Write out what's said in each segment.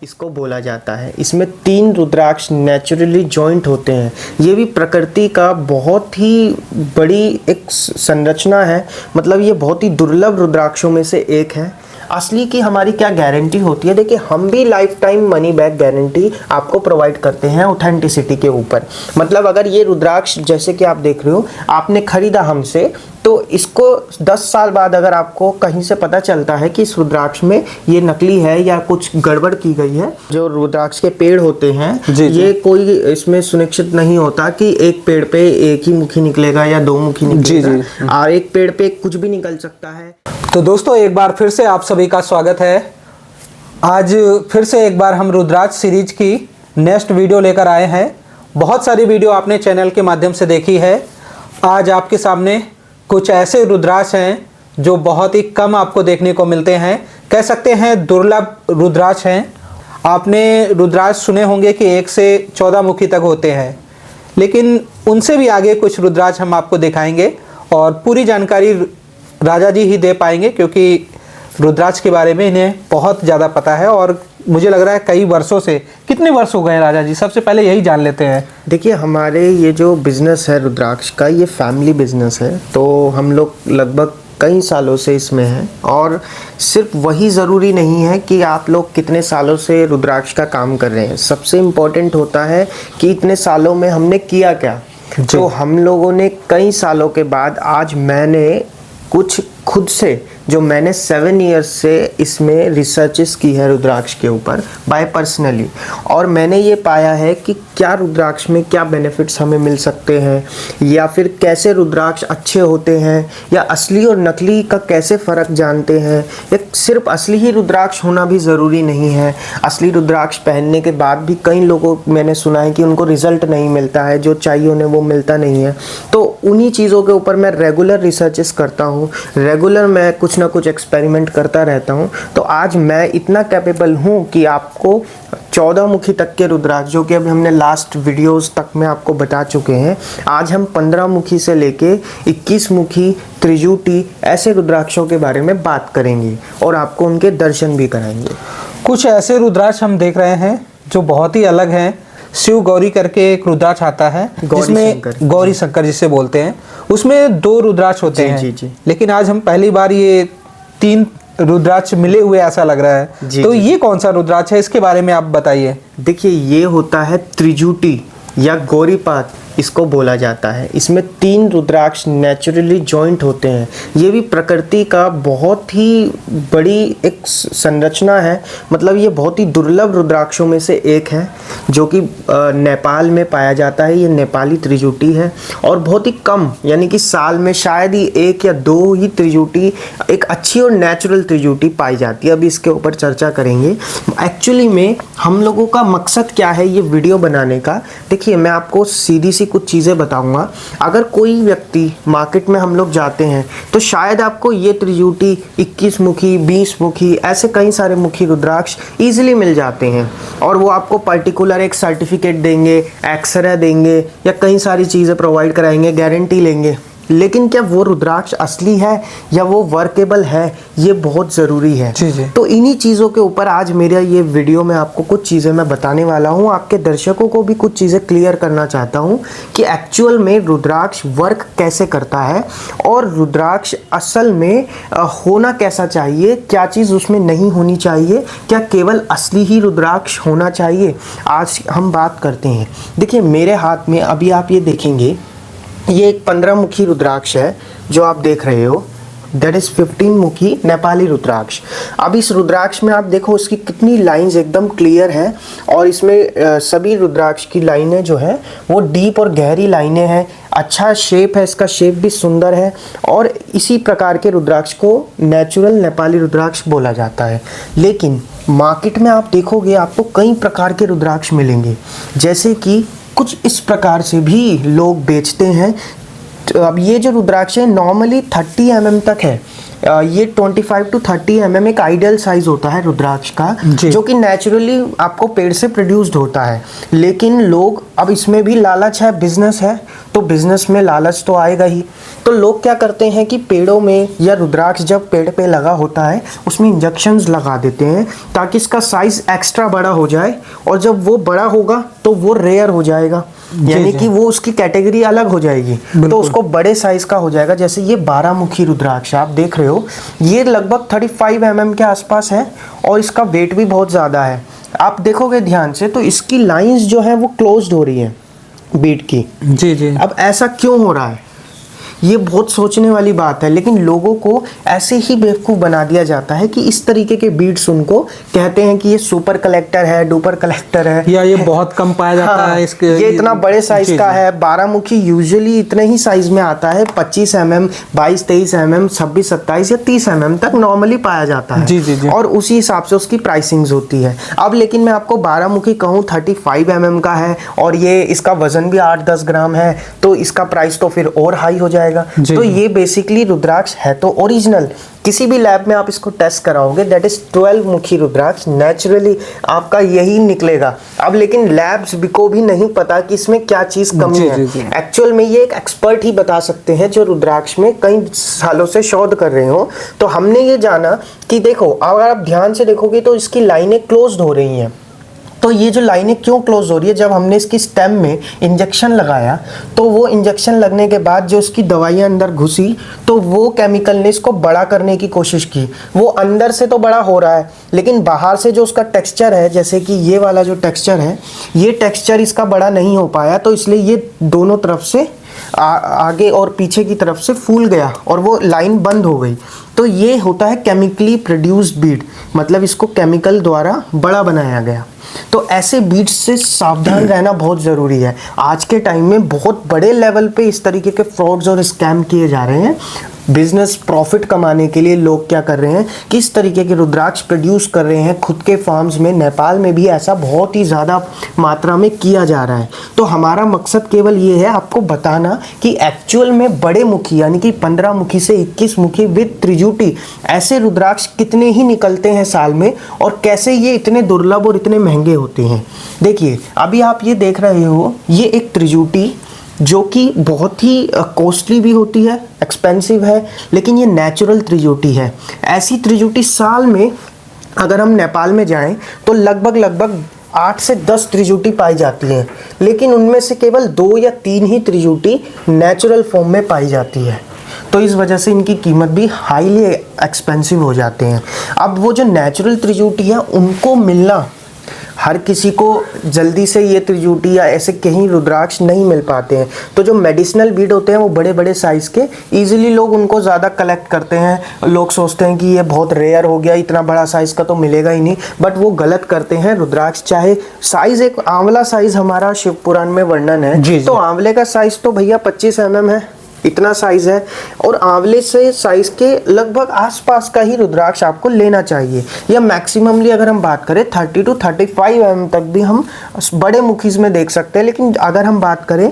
इसको बोला जाता है। इसमें 3 रुद्राक्ष नेचुरली जॉइंट होते हैं। ये भी प्रकृति का बहुत ही बड़ी एक संरचना है, मतलब ये बहुत ही दुर्लभ रुद्राक्षों में से एक है। असली की हमारी क्या गारंटी होती है? देखिए, हम भी life time money back guarantee आपको प्रोवाइड करते हैं ऑथेंटिसिटी के ऊपर। मतलब अगर ये रुद्राक्ष जैसे कि आप देख रहे हो, आपने खरीदा हमसे, तो इसको 10 साल बाद अगर आपको कहीं से पता चलता है कि इस रुद्राक्ष में ये नकली है या कुछ गड़बड़ की गई है, जो रुद्राक्ष के पेड़ होते हैं ये कोई इसमें सुनिश्चित नहीं होता कि एक पेड़ पे एक ही मुखी निकलेगा या 2 मुखी निकलेगा। और एक पेड़ पे कुछ भी निकल सकता है। तो दोस्तों, एक बार फिर से आप सभी का स्वागत है। आज फिर से एक बार हम रुद्राक्ष सीरीज की नेक्स्ट वीडियो लेकर आए हैं। बहुत सारी वीडियो आपने चैनल के माध्यम से देखी है। आज आपके सामने कुछ ऐसे रुद्राक्ष हैं जो बहुत ही कम आपको देखने को मिलते हैं, कह सकते हैं दुर्लभ रुद्राक्ष हैं। आपने रुद्राक्ष सुने होंगे कि 1 से 14 मुखी तक होते हैं, लेकिन उनसे भी आगे कुछ रुद्राक्ष हम आपको दिखाएंगे और पूरी जानकारी राजा जी ही दे पाएंगे, क्योंकि रुद्राक्ष के बारे में इन्हें बहुत ज़्यादा पता है और मुझे लग रहा है कई वर्षों से। कितने वर्ष हो गए राजा जी? सबसे पहले यही जान लेते हैं। देखिए, हमारे ये जो बिज़नेस है रुद्राक्ष का, ये फैमिली बिज़नेस है। तो हम लोग लगभग कई सालों से इसमें हैं, और सिर्फ वही ज़रूरी नहीं है कि आप लोग कितने सालों से रुद्राक्ष का काम कर रहे हैं। सबसे इम्पोर्टेंट होता है कि इतने सालों में हमने किया क्या। तो हम लोगों ने कई सालों के बाद आज मैंने कुछ खुद से, जो मैंने 7 इयर्स से इसमें रिसर्चेस की है रुद्राक्ष के ऊपर बाय पर्सनली, और मैंने ये पाया है कि क्या रुद्राक्ष में क्या बेनिफिट्स हमें मिल सकते हैं, या फिर कैसे रुद्राक्ष अच्छे होते हैं, या असली और नकली का कैसे फ़र्क जानते हैं। या सिर्फ असली ही रुद्राक्ष होना भी ज़रूरी नहीं है। असली रुद्राक्ष पहनने के बाद भी कई लोगों मैंने सुना है कि उनको रिज़ल्ट नहीं मिलता है, जो चाहिए उन्हें वो मिलता नहीं है। तो उन्हीं चीज़ों के ऊपर मैं रेगुलर रिसर्चेस करता हूँ, रेगुलर मैं कुछ ना कुछ एक्सपेरिमेंट करता रहता हूँ। तो आज मैं इतना कैपेबल हूँ कि आपको 14 मुखी तक के रुद्राक्ष, जो कि अभी हमने लास्ट वीडियोस तक में आपको बता चुके हैं, आज हम 15 मुखी से लेके 21 मुखी, त्रिजुटी ऐसे रुद्राक्षों के बारे में बात करेंगे और आपको उनके दर्शन भी कराएंगे। कुछ ऐसे रुद्राक्ष हम देख रहे हैं जो बहुत ही अलग हैं। शिव गौरी करके एक रुद्राक्ष आता है, जिसमें गौरी शंकर जिसे बोलते हैं, उसमें 2 रुद्राक्ष होते हैं। जी। लेकिन आज हम पहली बार ये 3 रुद्राक्ष मिले हुए ऐसा लग रहा है। तो ये कौन सा रुद्राक्ष है, इसके बारे में आप बताइए। देखिए, ये होता है त्रिजुटी या गौरीपाद इसको बोला जाता है। इसमें 3 रुद्राक्ष नेचुरली जॉइंट होते हैं। ये भी प्रकृति का बहुत ही बड़ी एक संरचना है, मतलब ये बहुत ही दुर्लभ रुद्राक्षों में से एक है, जो कि नेपाल में पाया जाता है। ये नेपाली त्रिजुटी है और बहुत ही कम, यानी कि साल में शायद ही 1 या 2 ही त्रिजुटी, एक अच्छी और नेचुरल त्रिजुटी पाई जाती है। अभी इसके ऊपर चर्चा करेंगे। एक्चुअली में हम लोगों का मकसद क्या है ये वीडियो बनाने का? देखिए, मैं आपको सीधी सी कुछ चीज़ें बताऊंगा। अगर कोई व्यक्ति मार्केट में हम लोग जाते हैं तो शायद आपको ये त्रिजुटी 21 मुखी, 20 मुखी, ऐसे कई सारे मुखी रुद्राक्ष ईजिली मिल जाते हैं, और वो आपको पर्टिकुलर एक सर्टिफिकेट देंगे, एक्सरे देंगे, या कई सारी चीज़ें प्रोवाइड कराएंगे, गारंटी लेंगे। लेकिन क्या वो रुद्राक्ष असली है या वो वर्केबल है, ये बहुत ज़रूरी है। जी। तो इन्हीं चीज़ों के ऊपर आज मेरा ये वीडियो में आपको कुछ चीज़ें मैं बताने वाला हूँ। आपके दर्शकों को भी कुछ चीज़ें क्लियर करना चाहता हूँ कि एक्चुअल में रुद्राक्ष वर्क कैसे करता है, और रुद्राक्ष असल में होना कैसा चाहिए, क्या चीज़ उसमें नहीं होनी चाहिए, क्या केवल असली ही रुद्राक्ष होना चाहिए, आज हम बात करते हैं। देखिए, मेरे हाथ में अभी आप ये देखेंगे, ये एक 15 मुखी रुद्राक्ष है जो आप देख रहे हो। दैट इज़ 15 मुखी नेपाली रुद्राक्ष। अब इस रुद्राक्ष में आप देखो उसकी कितनी लाइंस एकदम क्लियर है, और इसमें सभी रुद्राक्ष की लाइनें जो है वो डीप और गहरी लाइनें हैं। अच्छा शेप है, इसका शेप भी सुंदर है, और इसी प्रकार के रुद्राक्ष को नेचुरल नेपाली रुद्राक्ष बोला जाता है। लेकिन मार्केट में आप देखोगे आपको कई प्रकार के रुद्राक्ष मिलेंगे, जैसे कि कुछ इस प्रकार से भी लोग बेचते हैं। तो अब ये जो रुद्राक्ष है नॉर्मली 30 mm तक है, ये 25 to 30 mm एक आइडियल साइज होता है रुद्राक्ष का, जी। जो कि नेचुरली आपको पेड़ से प्रोड्यूस्ड होता है। लेकिन लोग, अब इसमें भी लालच है, बिजनेस है, तो बिजनेस में लालच तो आएगा ही। तो लोग क्या करते हैं कि पेड़ों में या रुद्राक्ष जब पेड़ पे लगा होता है उसमें इंजेक्शंस लगा देते हैं ताकि इसका साइज एक्स्ट्रा बड़ा हो जाए, और जब वो बड़ा होगा तो वो रेयर हो जाएगा, यानी कि वो उसकी कैटेगरी अलग हो जाएगी, तो उसको बड़े साइज का हो जाएगा। जैसे ये 12 मुखी रुद्राक्ष आप देख रहे हो, ये लगभग 35 mm के आसपास है और इसका वेट भी बहुत ज़्यादा है। आप देखोगे ध्यान से तो इसकी लाइंस जो है वो क्लोज्ड हो रही है बीट की। जी जी। अब ऐसा क्यों हो रहा है, ये बहुत सोचने वाली बात है, लेकिन लोगों को ऐसे ही बेवकूफ़ बना दिया जाता है कि इस तरीके के बीट्स उनको कहते हैं कि ये सुपर कलेक्टर है, डुपर कलेक्टर है, या ये बहुत कम पाया जाता है इसके, ये इतना बड़े साइज जी, का जी। है। 12 मुखी यूजुअली इतने ही साइज में आता है, 25 mm, 22-23 mm, 26-27 या 30 mm तक नॉर्मली पाया जाता है। जी, जी, जी। और उसी हिसाब से उसकी प्राइसिंग्स होती है। अब लेकिन मैं आपको 12 मुखी कहूँ 35 mm का है और ये इसका वजन भी 8-10 ग्राम है, तो इसका प्राइस तो फिर और हाई हो जाएगा। जी, तो जी। ये बेसिकली रुद्राक्ष है तो ओरिजिनल, किसी भी लैब में आप इसको टेस्ट कराओगे दैट इज 12 मुखी रुद्राक्ष, नेचुरली आपका यही निकलेगा। अब लेकिन लैब्स को भी नहीं पता कि इसमें क्या चीज कमी है। एक्चुअल में ये एक एक्सपर्ट ही बता सकते हैं जो रुद्राक्ष में कई सालों से शोध कर रहे हो। तो हमने ये जाना कि देखो, अगर आप ध्यान से देखोगे तो इसकी लाइनें क्लोज्ड हो रही हैं। तो ये जो लाइनें क्यों क्लोज हो रही है, जब हमने इसकी स्टेम में इंजेक्शन लगाया तो वो इंजेक्शन लगने के बाद जो इसकी दवाइयाँ अंदर घुसी तो वो केमिकल ने इसको बड़ा करने की कोशिश की। वो अंदर से तो बड़ा हो रहा है, लेकिन बाहर से जो उसका टेक्सचर है, जैसे कि ये वाला जो टेक्सचर है, ये टेक्सचर इसका बड़ा नहीं हो पाया, तो इसलिए ये दोनों तरफ से आगे और पीछे की तरफ से फूल गया और वो लाइन बंद हो गई। तो ये होता है केमिकली प्रोड्यूस्ड बीड, मतलब इसको केमिकल द्वारा बड़ा बनाया गया। तो ऐसे बीड्स से सावधान रहना बहुत ज़रूरी है। आज के टाइम में बहुत बड़े लेवल पे इस तरीके के फ्रॉड्स और स्कैम किए जा रहे हैं। बिजनेस प्रॉफिट कमाने के लिए लोग क्या कर रहे हैं, किस तरीके के रुद्राक्ष प्रोड्यूस कर रहे हैं खुद के फार्म्स में। नेपाल में भी ऐसा बहुत ही ज़्यादा मात्रा में किया जा रहा है। तो हमारा मकसद केवल ये है आपको बताना कि एक्चुअल में बड़े मुखी यानी कि 15 मुखी से 21 मुखी विद त्रिजुटी ऐसे रुद्राक्ष कितने ही निकलते हैं साल में, और कैसे ये इतने दुर्लभ और इतने महंगे होते हैं। देखिए अभी आप ये देख रहे हो, ये एक त्रिजुटी जो कि बहुत ही कॉस्टली भी होती है, एक्सपेंसिव है, लेकिन ये नेचुरल त्रिजुटी है। ऐसी त्रिजुटी साल में अगर हम नेपाल में जाएं तो लगभग 8 से 10 त्रिजुटी पाई जाती हैं, लेकिन उनमें से केवल 2 या 3 ही त्रिजुटी नेचुरल फॉर्म में पाई जाती है। तो इस वजह से इनकी कीमत भी हाईली एक्सपेंसिव हो जाते हैं। अब वो जो नेचुरल त्रिजुटी है उनको मिलना, हर किसी को जल्दी से ये त्रिजुटी या ऐसे कहीं रुद्राक्ष नहीं मिल पाते हैं। तो जो मेडिसिनल बीड होते हैं वो बड़े बड़े साइज़ के, इजीली लोग उनको ज़्यादा कलेक्ट करते हैं। लोग सोचते हैं कि ये बहुत रेयर हो गया, इतना बड़ा साइज़ का तो मिलेगा ही नहीं, बट वो गलत करते हैं। रुद्राक्ष चाहे साइज़, एक आंवला साइज़ हमारा शिव पुराण में वर्णन है जी, जी। तो आंवले का साइज़ तो भैया 25 mm है, इतना साइज है, और आंवले से साइज के लगभग आसपास का ही रुद्राक्ष आपको लेना चाहिए। या मैक्सिममली अगर हम बात करें 30 to 35 mm तक भी हम बड़े मुखीज में देख सकते हैं। लेकिन अगर हम बात करें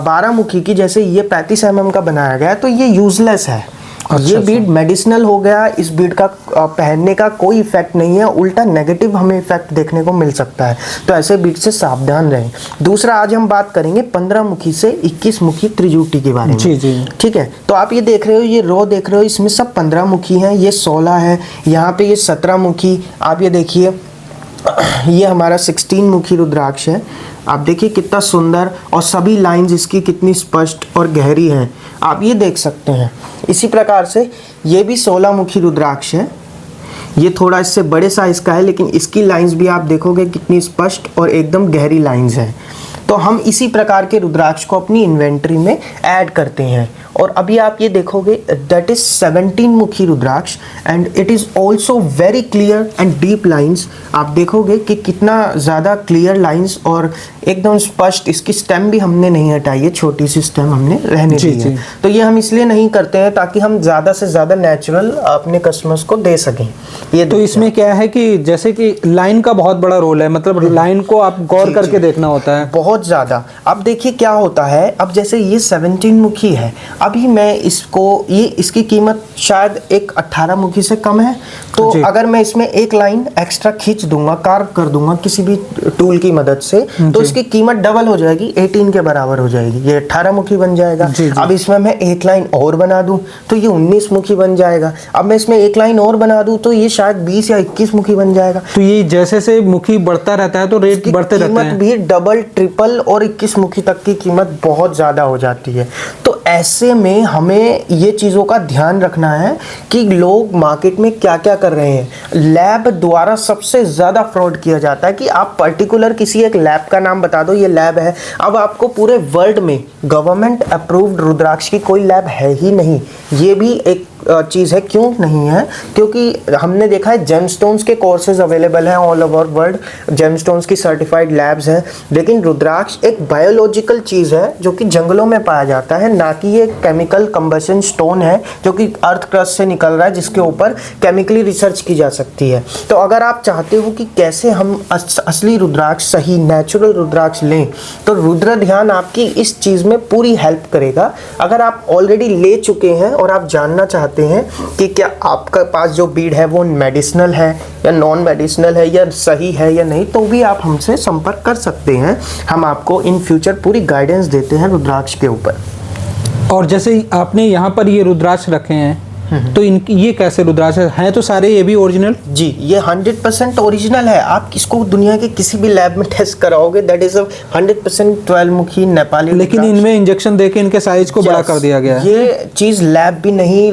12 मुखी की, जैसे ये 35 mm का बनाया गया है, तो ये यूजलेस है। ये बीड मेडिसिनल हो गया, इस बीड का पहनने का कोई इफेक्ट नहीं है, उल्टा नेगेटिव हमें इफेक्ट देखने को मिल सकता है। तो ऐसे बीड से सावधान रहें। दूसरा, आज हम बात करेंगे 15 मुखी से 21 मुखी त्रिजुटी के बारे में। जी जी। ठीक है, तो आप ये देख रहे हो, ये रो देख रहे हो, इसमें सब 15 मुखी हैं, ये 16 है, यहाँ पे ये 17 मुखी। आप ये देखिए, ये हमारा 16 मुखी रुद्राक्ष है। आप देखिए कितना सुंदर, और सभी लाइंस इसकी कितनी स्पष्ट और गहरी हैं, आप ये देख सकते हैं। इसी प्रकार से ये भी 16 मुखी रुद्राक्ष है। ये थोड़ा इससे बड़े साइज का है, लेकिन इसकी लाइंस भी आप देखोगे कितनी स्पष्ट और एकदम गहरी लाइंस हैं। तो हम इसी प्रकार के रुद्राक्ष को अपनी इन्वेंटरी में ऐड करते हैं। और अभी आप ये देखोगे that is 17 mukhi rudraksha and it is also very clear and deep lines. आप देखोगे कि कितना ज़्यादा क्लियर लाइंस और एकदम स्पष्ट। इसकी स्टेम भी हमने नहीं हटाई है, छोटी सी स्टेम हमने रहने दी है। तो ये हम इसलिए नहीं करते हैं ताकि हम ज़्यादा से ज़्यादा नेचुरल अपने कस्टमर्स को दे सकें। ये तो इसमें क्या है कि जैसे कि लाइन का बहुत बड़ा रोल है, मतलब लाइन को आप गौर करके देखना होता है। बहुत बहुत ज़्यादा। अब देखिए क्या होता है, अब जैसे ये 17 मुखी है, अभी मैं इसकी कीमत शायद एक 18 मुखी से कम है। तो जी। अगर मैं इसमें एक लाइन एक्स्ट्रा खींच दूंगा, कार्व कर दूंगा किसी भी टूल की मदद से, तो इसकी कीमत डबल हो जाएगी, 18 के बराबर हो जाएगी, ये 18 मुखी बन जाएगा। जी, जी। अब इसमें मैं एक लाइन और बना दूं तो ये 19 मुखी बन जाएगा। अब मैं इसमें एक लाइन और बना दूं तो ये शायद 20 या 21 मुखी बन जाएगा। तो ये जैसे से मुखी बढ़ता रहता है तो रेट बढ़ते रहते कीमत हैं। भी डबल, ट्रिपल और 21 मुखी तक की कीमत बहुत ज़्यादा हो जाती है। तो ऐसे में हमें ये चीज़ों का ध्यान रखना है कि लोग मार्केट में क्या क्या कर रहे हैं। लैब द्वारा सबसे ज़्यादा फ्रॉड किया जाता है कि आप पर्टिकुलर किसी एक लैब का नाम बता दो, ये लैब है। अब आपको पूरे वर्ल्ड में गवर्नमेंट अप्रूव्ड रुद्राक्ष की कोई लैब है ही नहीं। ये भी एक चीज़ है। क्यों नहीं है? क्योंकि हमने देखा है जेमस्टोन्स के कोर्सेज अवेलेबल हैं ऑल ओवर वर्ल्ड, जेमस्टोन्स की सर्टिफाइड लैब्स हैं, लेकिन रुद्राक्ष एक बायोलॉजिकल चीज़ है जो कि जंगलों में पाया जाता है, ना कि ये केमिकल कंबशन स्टोन है जो कि अर्थ क्रस्ट से निकल रहा है, जिसके ऊपर केमिकली रिसर्च की जा सकती है। तो अगर आप चाहते हो कि कैसे हम असली रुद्राक्ष, सही नेचुरल रुद्राक्ष लें, तो रुद्र ध्यान आपकी इस चीज़ में पूरी हेल्प करेगा। अगर आप ऑलरेडी ले चुके हैं और आप जानना चाहते हैं कि क्या आपका पास जो बीड है वो मेडिसिनल है या नॉन मेडिसिनल है या सही है या नहीं, तो भी आप हमसे संपर्क कर सकते हैं। हम आपको इन फ्यूचर पूरी गाइडेंस देते हैं रुद्राक्ष के ऊपर। और जैसे आपने यहाँ पर ये रुद्राक्ष रखे हैं, तो ये कैसे रुद्राक्ष हैं? तो सारे ये भी ओरिजिनल? जी, ये 100% ओरिजिनल है। आप इसको दुनिया के किसी भी लैब में टेस्ट कराओगे, दैट इज 100% 12 मुखी नेपाली। लेकिन इनमें इंजेक्शन देके इनके साइज को बड़ा कर दिया गया है। ये चीज़ लैब भी नहीं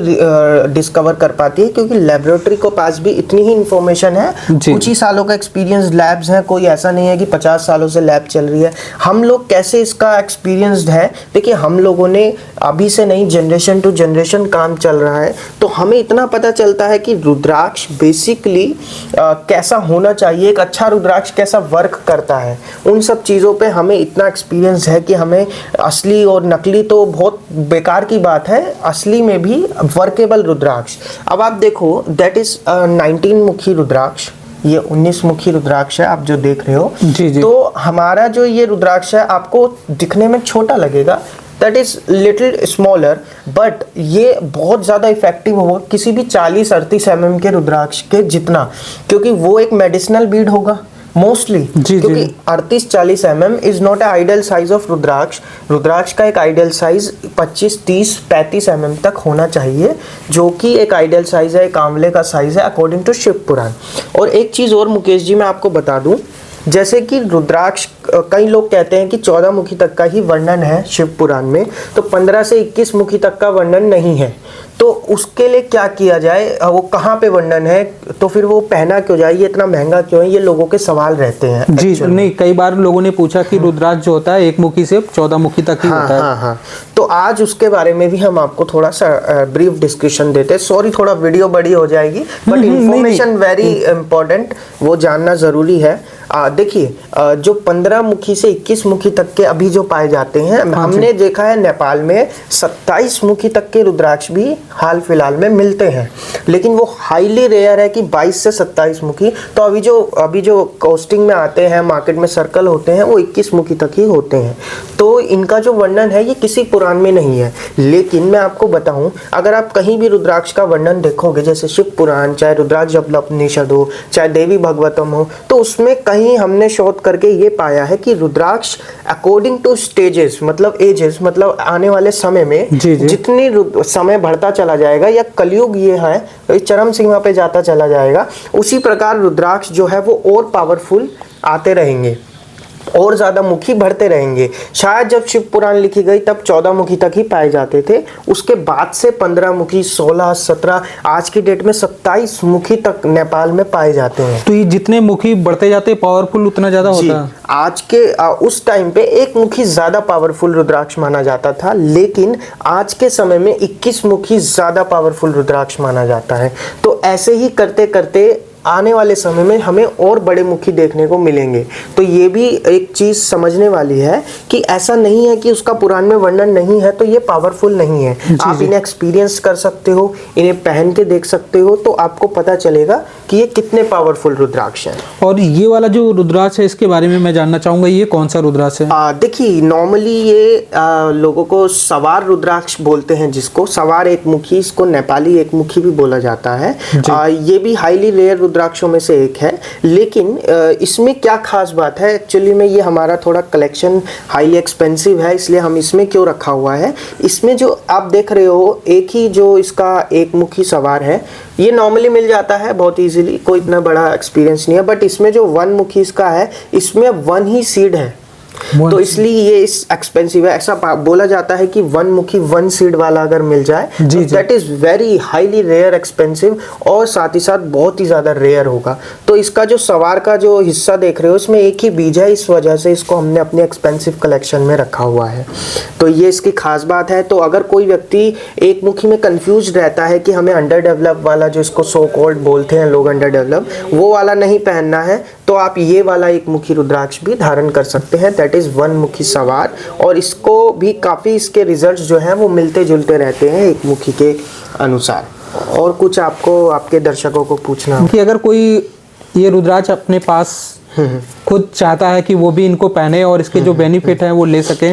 डिस्कवर कर पाती है, क्योंकि लेबोरेटरी के पास भी इतनी ही इंफॉर्मेशन है। कुछ ही सालों का एक्सपीरियंस लैब्स हैं, कोई ऐसा नहीं है कि 50 सालों से लैब चल रही है। हम लोग कैसे इसका एक्सपीरियंस्ड है? देखिए, हम लोगों ने अभी से नहीं, जनरेशन टू जनरेशन काम चल रहा है, तो हमें इतना पता चलता है कि रुद्राक्ष बेसिकली कैसा होना चाहिए, एक अच्छा रुद्राक्ष कैसा वर्क करता है। उन सब चीज़ों पे हमें इतना एक्सपीरियंस है कि हमें असली और नकली तो बहुत बेकार की बात है, असली में भी वर्केबल रुद्राक्ष। अब आप देखो, दैट इज 19 मुखी रुद्राक्ष, ये 19 मुखी रुद्राक्ष है आप जो देख रहे हो। जी जी। तो हमारा जो ये रुद्राक्ष है आपको दिखने में छोटा लगेगा, that is little smaller, but ये बहुत ज़्यादा इफेक्टिव होगा किसी भी 40-38 mm के रुद्राक्ष के जितना, क्योंकि वो एक मेडिसिनल बीड होगा मोस्टली। क्योंकि 38-40 mm is not a ideal size of rudraksha. Rudraksha का एक आइडियल साइज 25-30-35 mm तक होना चाहिए, जो कि एक आइडियल साइज है, एक आंवले का साइज है अकॉर्डिंग टू शिव पुराण। और एक चीज़ और मुकेश जी मैं आपको बता दूं, जैसे कि रुद्राक्ष कई लोग कहते हैं कि 14 मुखी तक का ही वर्णन है शिव पुराण में, तो 15 से 21 मुखी तक का वर्णन नहीं है। तो उसके लिए क्या किया जाए, वो कहाँ पे वर्णन है, तो फिर वो पहना क्यों जाए, ये इतना महंगा क्यों है, ये लोगों के सवाल रहते हैं। जी नहीं, कई बार लोगों ने पूछा कि रुद्राक्ष जो होता है 1 मुखी से 14 मुखी तक ही होता है। हाँ। तो आज उसके बारे में भी हम आपको थोड़ा सा ब्रीफ डिस्कशन देते हैं। सॉरी, थोड़ा वीडियो बड़ी हो जाएगी, बट इंफॉर्मेशन वेरी इंपॉर्टेंट, वो जानना जरूरी है। देखिए, जो 15 मुखी से 21 मुखी तक के अभी जो पाए जाते हैं, हमने देखा है नेपाल में 27 मुखी तक के रुद्राक्ष भी हाल फिलहाल में मिलते हैं, लेकिन वो हाईली रेयर है कि 22 से 27 मुखी। तो अभी जो कॉस्टिंग में आते हैं, मार्केट में सर्कल होते हैं, वो 21 मुखी तक ही होते हैं। तो इनका जो वर्णन है ये किसी पुराण में नहीं है। लेकिन मैं आपको बताऊं, अगर आप कहीं भी रुद्राक्ष का वर्णन देखोगे, जैसे शिव पुराण, चाहे रुद्राक्ष जपलपनिषद हो, चाहे देवी भागवतम हो, तो उसमें कहीं हमने शोध करके ये पाया है कि रुद्राक्ष अकॉर्डिंग टू स्टेजेस, मतलब एजेस, मतलब आने वाले समय में जितनी समय बढ़ता चला जाएगा, या कलयुग ये है चरम सीमा पे जाता चला जाएगा, उसी प्रकार रुद्राक्ष जो है वो और पावरफुल आते रहेंगे और ज़्यादा मुखी बढ़ते रहेंगे। शायद जब शिव पुराण लिखी गई तब 14 मुखी तक ही पाए जाते थे, उसके बाद से 15 मुखी, 16, 17, आज की डेट में 27 मुखी तक नेपाल में पाए जाते हैं। तो ये जितने मुखी बढ़ते जाते पावरफुल उतना ज़्यादा होता है। आज के उस टाइम पे 1 मुखी ज़्यादा पावरफुल रुद्राक्ष माना जाता था, लेकिन आज के समय में 21 मुखी ज़्यादा पावरफुल रुद्राक्ष माना जाता है। तो ऐसे ही करते करते आने वाले समय में हमें और बड़े मुखी देखने को मिलेंगे। तो ये भी एक चीज़ समझने वाली है कि ऐसा नहीं है कि उसका पुराण में वर्णन नहीं है तो ये पावरफुल नहीं है। आप इन्हें एक्सपीरियंस कर सकते हो, इन्हें पहन के देख सकते हो, तो आपको पता चलेगा कि ये कितने पावरफुल रुद्राक्ष हैं। और ये वाला जो रुद्राक्ष है इसके बारे में मैं जानना चाहूँगा, ये कौन सा रुद्राक्ष है? देखिए, नॉर्मली ये लोगों को सवार रुद्राक्ष बोलते हैं, जिसको सवार एक मुखी, इसको नेपाली एक मुखी भी बोला जाता है। ये भी हाईली रेयर रुद्राक्षों में से एक है। लेकिन इसमें क्या खास बात है, एक्चुअली में ये हमारा थोड़ा कलेक्शन हाईली एक्सपेंसिव है, इसलिए हम इसमें क्यों रखा हुआ है। इसमें जो आप देख रहे हो, एक ही जो इसका एक मुखी सवार है, ये नॉर्मली मिल जाता है बहुत इजीली, कोई इतना बड़ा एक्सपीरियंस नहीं है। बट इसमें जो वन मुखी इसका है, इसमें वन ही सीड है, तो इसलिए ये इस एक्सपेंसिव है। ऐसा बोला जाता है कि वन मुखी वन सीड वाला अगर मिल जाए तो that is very highly rare, expensive, और साथ ही साथ बहुत ही ज़्यादा रेयर होगा। तो इसका जो सवार का जो हिस्सा देख रहे हो, इसमें एक ही बीज है, इस वजह से इसको हमने अपने एक्सपेंसिव कलेक्शन में रखा हुआ है। तो ये इसकी खास बात है। तो अगर कोई व्यक्ति एक मुखी में कंफ्यूज रहता है कि हमें अंडर डेवलप वाला, जो इसको सो कॉल्ड बोलते हैं लोग अंडर डेवलप, वो वाला नहीं पहनना है, तो आप ये वाला एक मुखी रुद्राक्ष भी धारण कर सकते हैं, दैट इज वन मुखी सवार। और इसको भी काफ़ी इसके रिजल्ट्स जो हैं वो मिलते जुलते रहते हैं एक मुखी के अनुसार। और कुछ आपको आपके दर्शकों को पूछना हो कि अगर कोई ये रुद्राक्ष अपने पास खुद चाहता है कि वो भी इनको पहने और इसके जो बेनिफिट है वो ले सके,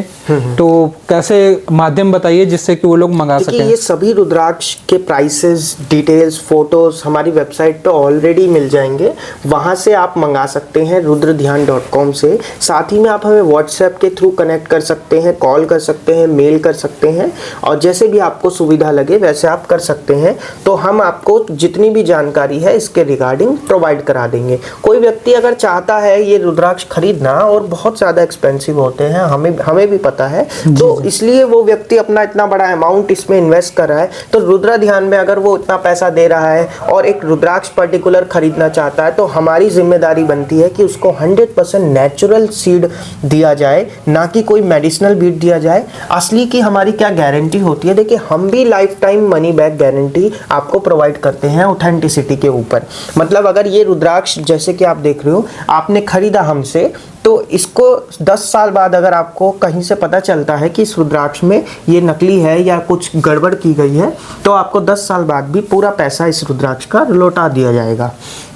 तो कैसे माध्यम बताइए जिससे कि वो लोग मंगा सकें? ये सभी रुद्राक्ष के प्राइसेस, डिटेल्स, फोटोज हमारी वेबसाइट पे ऑलरेडी मिल जाएंगे, वहाँ से आप मंगा सकते हैं रुद्रध्यान.com से। साथ ही में आप हमें व्हाट्सएप के थ्रू कनेक्ट कर सकते हैं, कॉल कर सकते हैं, मेल कर सकते हैं, और जैसे भी आपको सुविधा लगे वैसे आप कर सकते हैं। तो हम आपको जितनी भी जानकारी है इसके रिगार्डिंग प्रोवाइड करा देंगे। कोई व्यक्ति अगर चाहता है ये रुद्राक्ष खरीदना, और बहुत ज़्यादा एक्सपेंसिव होते हैं, हमें भी पता है, तो इसलिए वो व्यक्ति अपना इतना बड़ा अमाउंट इसमें इन्वेस्ट कर रहा है, तो रुद्र ध्यान में अगर वो इतना पैसा दे रहा है और एक रुद्राक्ष पर्टिकुलर खरीदना चाहता है, तो हमारी जिम्मेदारी बनती है कि उसको 100% नेचुरल सीड दिया जाए, ना कि कोई मेडिसिनल बीट दिया जाए। असली की हमारी क्या गारंटी होती है, देखिए हम भी life time money back guarantee आपको प्रोवाइड करते हैं ऑथेंटिसिटी के ऊपर। मतलब अगर ये रुद्राक्ष जैसे कि आप देख रहे हो, आपने खरीदा हमसे, तो इसको 10 साल बाद अगर आपको कहीं से पता चलता है कि इस रुद्राक्ष में ये नकली है या कुछ गड़बड़ की गई है, तो आपको 10 साल बाद भी पूरा पैसा इस रुद्राक्ष का लौटा दिया जाएगा।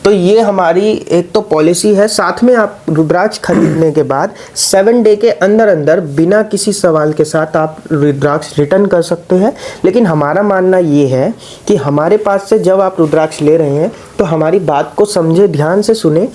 तो ये हमारी एक तो पॉलिसी है। साथ में आप रुद्राक्ष खरीदने के बाद 7 डे के अंदर अंदर बिना किसी सवाल के साथ आप रुद्राक्ष रिटर्न कर सकते हैं। लेकिन हमारा मानना ये है कि हमारे पास से जब आप रुद्राक्ष ले रहे हैं तो हमारी बात को समझे, ध्यान से सुने।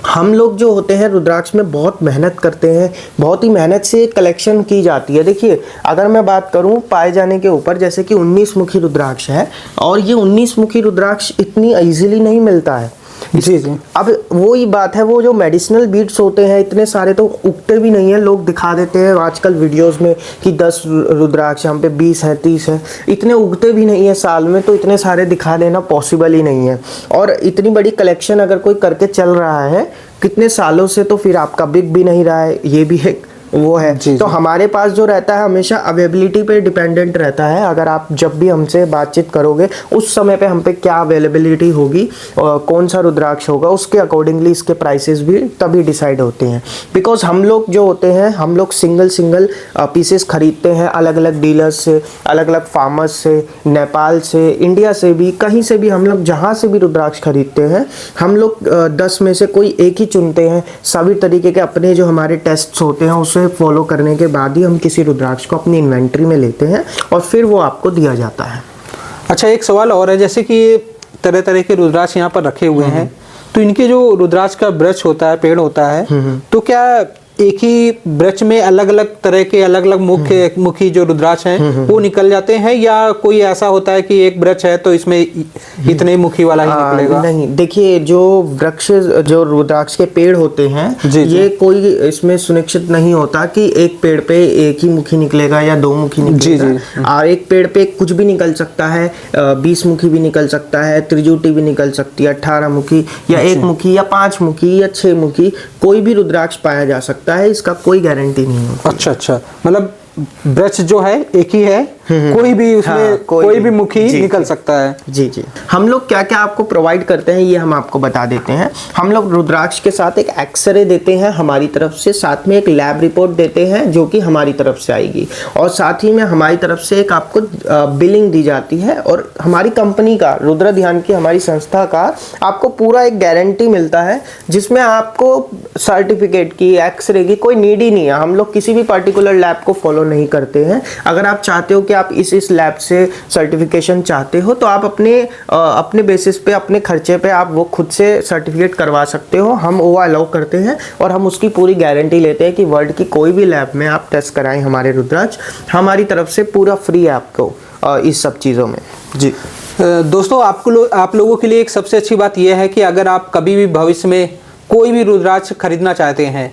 हम लोग जो होते हैं रुद्राक्ष में बहुत मेहनत करते हैं, बहुत ही मेहनत से कलेक्शन की जाती है। देखिए, अगर मैं बात करूं पाए जाने के ऊपर, जैसे कि 19 मुखी रुद्राक्ष है, और ये 19 मुखी रुद्राक्ष इतनी इजीली नहीं मिलता है। जी जी। अब वो ही बात है, वो जो मेडिसिनल बीट्स होते हैं इतने सारे तो उगते भी नहीं है। लोग दिखा देते हैं आजकल वीडियोस में कि 10 रुद्राक्ष हम पे 20 है, 30 है, इतने उगते भी नहीं है साल में, तो इतने सारे दिखा देना पॉसिबल ही नहीं है। और इतनी बड़ी कलेक्शन अगर कोई करके चल रहा है कितने सालों से, तो फिर आपका बिक भी नहीं रहा है, ये भी एक वो है। तो हमारे पास जो रहता है हमेशा अवेलेबिलिटी पे डिपेंडेंट रहता है। अगर आप जब भी हमसे बातचीत करोगे उस समय पे हम पे क्या अवेलेबिलिटी होगी और कौन सा रुद्राक्ष होगा, उसके अकॉर्डिंगली इसके प्राइसेस भी तभी डिसाइड होते हैं। बिकॉज हम लोग जो होते हैं, हम लोग सिंगल पीसेस खरीदते हैं अलग अलग डीलर्स से, अलग अलग फार्मर्स से, नेपाल से, इंडिया से भी, कहीं से भी हम लोग जहाँ से भी रुद्राक्ष खरीदते हैं, हम लोग 10 में से कोई एक ही चुनते हैं। सभी तरीके के अपने जो हमारे टेस्ट्स होते हैं उसे फॉलो करने के बाद ही हम किसी रुद्राक्ष को अपनी इन्वेंट्री में लेते हैं और फिर वो आपको दिया जाता है। अच्छा, एक सवाल और है, जैसे कि तरह तरह के रुद्राक्ष यहाँ पर रखे हुए हैं, तो इनके जो रुद्राक्ष का वृक्ष होता है, पेड़ होता है, तो क्या एक ही वृक्ष में अलग अलग तरह के अलग अलग मुखी जो रुद्राक्ष हैं वो निकल जाते हैं, या कोई ऐसा होता है कि एक वृक्ष है तो इसमें इतने मुखी वाला ही निकलेगा? नहीं, देखिए, जो वृक्ष, जो रुद्राक्ष के पेड़ होते हैं, ये कोई इसमें सुनिश्चित नहीं होता कि एक पेड़ पे एक ही मुखी निकलेगा या 2 मुखी निकलेगा। और एक पेड़ पे कुछ भी निकल सकता है, 20 मुखी भी निकल सकता है, त्रिजुटी भी निकल सकती है, 18 मुखी या 1 मुखी या 5 मुखी या 6 मुखी, कोई भी रुद्राक्ष पाया जा सकता है, इसका कोई गारंटी नहीं होती। अच्छा, मतलब वृक्ष जो है एक ही है, कोई भी उसमें हाँ, कोई भी मुखी जी, निकल जी। सकता है। जी जी, हम लोग क्या क्या आपको प्रोवाइड करते हैं ये हम आपको बता देते हैं। हम लोग रुद्राक्ष के साथ एक एक्सरे देते हैं हमारी तरफ से, साथ में एक लैब रिपोर्ट देते हैं जो कि हमारी तरफ से आएगी, और साथ ही में हमारी तरफ से एक आपको बिलिंग दी जाती है, और हमारी कंपनी का, रुद्र ध्यान की हमारी संस्था का आपको पूरा एक गारंटी मिलता है जिसमें आपको सर्टिफिकेट की, एक्सरे की कोई नीड ही नहीं है। हम लोग किसी भी पर्टिकुलर लैब को फॉलो नहीं करते हैं। अगर आप चाहते हो कि आप इस लैब से सर्टिफिकेशन चाहते हो तो आप अपने बेसिस पे, अपने खर्चे पे आप वो खुद से सर्टिफिकेट करवा सकते हो। हम वो अलाउ करते हैं और हम उसकी पूरी गारंटी लेते हैं कि वर्ल्ड की कोई भी लैब में आप टेस्ट कराएं हमारे रुद्राक्ष, हमारी तरफ से पूरा फ्री है आपको इस सब चीज़ों में। जी दोस्तों, आप लोगों के लिए एक सबसे अच्छी बात यह है कि अगर आप कभी भी भविष्य में कोई भी रुद्राक्ष खरीदना चाहते हैं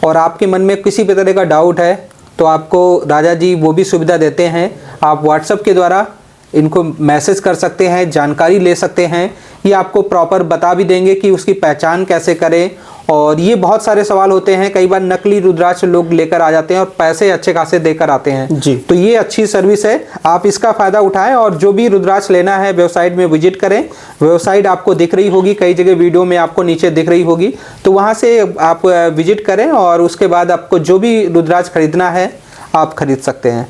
और आपके मन में किसी भी तरह का डाउट है तो आपको राजा जी वो भी सुविधा देते हैं। आप व्हाट्सएप के द्वारा इनको मैसेज कर सकते हैं, जानकारी ले सकते हैं। ये आपको प्रॉपर बता भी देंगे कि उसकी पहचान कैसे करें। और ये बहुत सारे सवाल होते हैं, कई बार नकली रुद्राक्ष लोग लेकर आ जाते हैं और पैसे अच्छे खासे देकर आते हैं जी। तो ये अच्छी सर्विस है, आप इसका फ़ायदा उठाएं और जो भी रुद्राक्ष लेना है वेबसाइट में विजिट करें। वेबसाइट आपको दिख रही होगी, कई जगह वीडियो में आपको नीचे दिख रही होगी, तो वहाँ से आप विजिट करें और उसके बाद आपको जो भी रुद्राक्ष खरीदना है आप खरीद सकते हैं।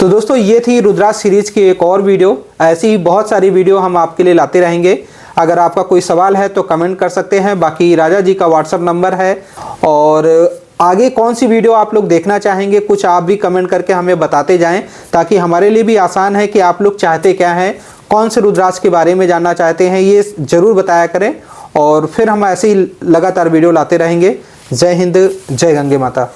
तो दोस्तों, ये थी रुद्राक्ष सीरीज की एक और वीडियो। ऐसी ही बहुत सारी वीडियो हम आपके लिए लाते रहेंगे। अगर आपका कोई सवाल है तो कमेंट कर सकते हैं। बाकी राजा जी का व्हाट्सएप नंबर है, और आगे कौन सी वीडियो आप लोग देखना चाहेंगे कुछ आप भी कमेंट करके हमें बताते जाएं, ताकि हमारे लिए भी आसान है कि आप लोग चाहते क्या हैं, कौन से रुद्राक्ष के बारे में जानना चाहते हैं, ये ज़रूर बताया करें। और फिर हम ऐसे ही लगातार वीडियो लाते रहेंगे। जय हिंद, जय गंगे माता।